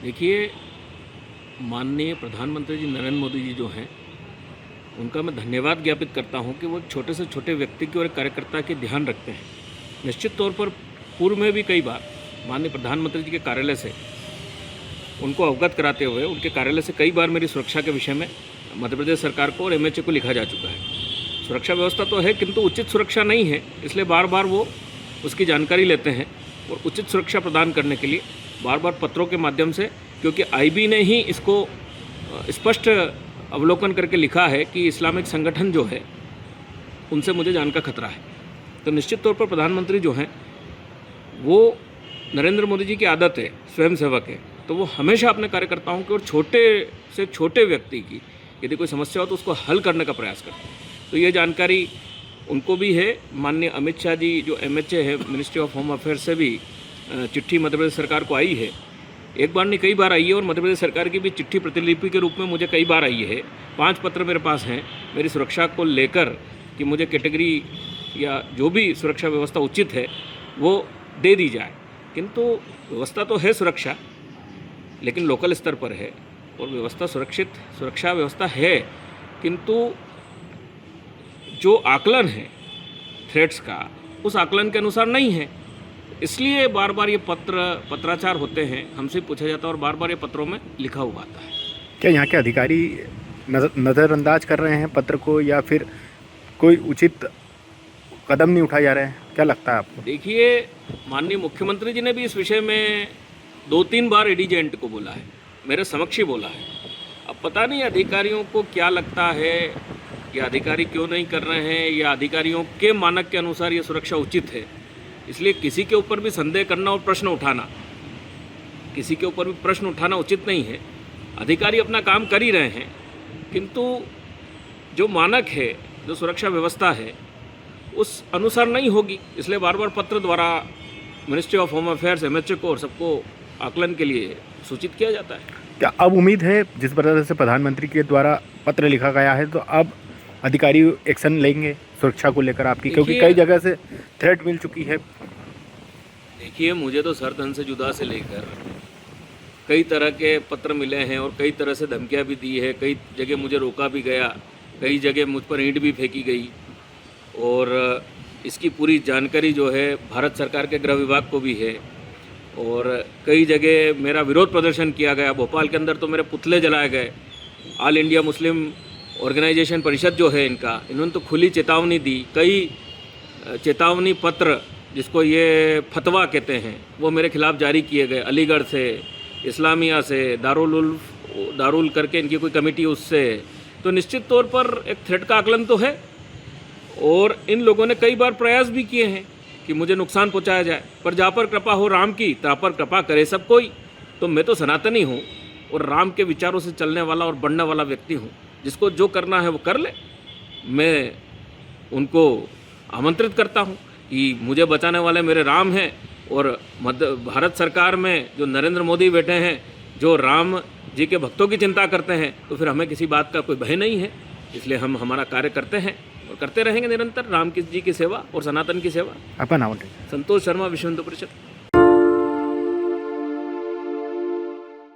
देखिए, माननीय प्रधानमंत्री जी नरेंद्र मोदी जी जो हैं, उनका मैं धन्यवाद ज्ञापित करता हूं कि वो छोटे से छोटे व्यक्ति की और एक कार्यकर्ता के ध्यान रखते हैं। निश्चित तौर पर पूर्व में भी कई बार माननीय प्रधानमंत्री जी के कार्यालय से उनको अवगत कराते हुए उनके कार्यालय से कई बार मेरी सुरक्षा के विषय में मध्य प्रदेश सरकार को और एमएचए को लिखा जा चुका है। सुरक्षा व्यवस्था तो है, किंतु उचित सुरक्षा नहीं है, इसलिए बार बार वो उसकी जानकारी लेते हैं और उचित सुरक्षा प्रदान करने के लिए बार बार पत्रों के माध्यम से, क्योंकि आईबी ने ही इसको स्पष्ट अवलोकन करके लिखा है कि इस्लामिक संगठन जो है उनसे मुझे जान का खतरा है। तो निश्चित तौर पर प्रधानमंत्री जो हैं वो नरेंद्र मोदी जी की आदत है, स्वयंसेवक है, तो वो हमेशा अपने कार्यकर्ताओं की और छोटे से छोटे व्यक्ति की यदि कोई समस्या हो तो उसको हल करने का प्रयास करते हैं। तो ये जानकारी उनको भी है। माननीय अमित शाह जी जो एमएचए है, मिनिस्ट्री ऑफ होम अफेयर्स से भी चिट्ठी मध्य प्रदेश सरकार को आई है। एक बार नहीं, कई बार आई है और मध्य प्रदेश सरकार की भी चिट्ठी प्रतिलिपि के रूप में मुझे कई बार आई है। 5 पत्र मेरे पास हैं मेरी सुरक्षा को लेकर कि मुझे कैटेगरी या जो भी सुरक्षा व्यवस्था उचित है वो दे दी जाए। किंतु व्यवस्था तो है सुरक्षा, लेकिन लोकल स्तर पर है और व्यवस्था सुरक्षा व्यवस्था है, किंतु जो आकलन है थ्रेट्स का, उस आकलन के अनुसार नहीं है। इसलिए बार बार ये पत्राचार होते हैं, हमसे पूछा जाता है और बार बार ये पत्रों में लिखा हुआ आता है। क्या यहाँ के अधिकारी नज़रअंदाज कर रहे हैं पत्र को, या फिर कोई उचित कदम नहीं उठाए जा रहे हैं? क्या लगता है आपको? देखिए, माननीय मुख्यमंत्री जी ने भी इस विषय में 2-3 बार एडीजेंट को बोला है, मेरे समक्ष ही बोला है। अब पता नहीं अधिकारियों को क्या लगता है, या अधिकारी क्यों नहीं कर रहे हैं, या अधिकारियों के मानक के अनुसार ये सुरक्षा उचित है। इसलिए किसी के ऊपर भी संदेह करना और प्रश्न उठाना, किसी के ऊपर भी प्रश्न उठाना उचित नहीं है। अधिकारी अपना काम कर ही रहे हैं, किंतु जो मानक है, जो सुरक्षा व्यवस्था है, उस अनुसार नहीं होगी। इसलिए बार बार पत्र द्वारा ministry of home affairs, MHA को और सबको आकलन के लिए सूचित किया जाता है। क्या अब उम्मीद है, जिस तरह से प्रधानमंत्री के द्वारा पत्र लिखा गया है, तो अब अधिकारी एक्शन लेंगे सुरक्षा को लेकर आपकी, क्योंकि कई जगह से थ्रेट मिल चुकी है? देखिए, मुझे तो सरधन से जुदा से लेकर कई तरह के पत्र मिले हैं और कई तरह से धमकियां भी दी है। कई जगह मुझे रोका भी गया, कई जगह मुझ पर ईंट भी फेंकी गई, और इसकी पूरी जानकारी जो है भारत सरकार के गृह विभाग को भी है। और कई जगह मेरा विरोध प्रदर्शन किया गया। भोपाल के अंदर तो मेरे पुतले जलाए गए। ऑल इंडिया मुस्लिम ऑर्गेनाइजेशन परिषद जो है इन्होंने तो खुली चेतावनी दी। कई चेतावनी पत्र, जिसको ये फतवा कहते हैं, वो मेरे खिलाफ जारी किए गए। अलीगढ़ से, इस्लामिया से, दारुल करके इनकी कोई कमेटी, उससे। तो निश्चित तौर पर एक थ्रेट का आकलन तो है, और इन लोगों ने कई बार प्रयास भी किए हैं कि मुझे नुकसान पहुंचाया जाए। पर जहाँ पर कृपा हो राम की, तहाँ पर कृपा करे सब कोई। तो मैं तो सनातनी हूँ और राम के विचारों से चलने वाला और बढ़ने वाला व्यक्ति हूँ। जिसको जो करना है वो कर ले। मैं उनको आमंत्रित करता हूँ कि मुझे बचाने वाले मेरे राम हैं, और भारत सरकार में जो नरेंद्र मोदी बैठे हैं, जो राम जी के भक्तों की चिंता करते हैं, तो फिर हमें किसी बात का कोई भय नहीं है। इसलिए हम हमारा कार्य करते हैं और करते रहेंगे निरंतर, राम जी की सेवा और सनातन की सेवा। आपका नाम? संतोष शर्मा, विश्व हिंदू परिषद।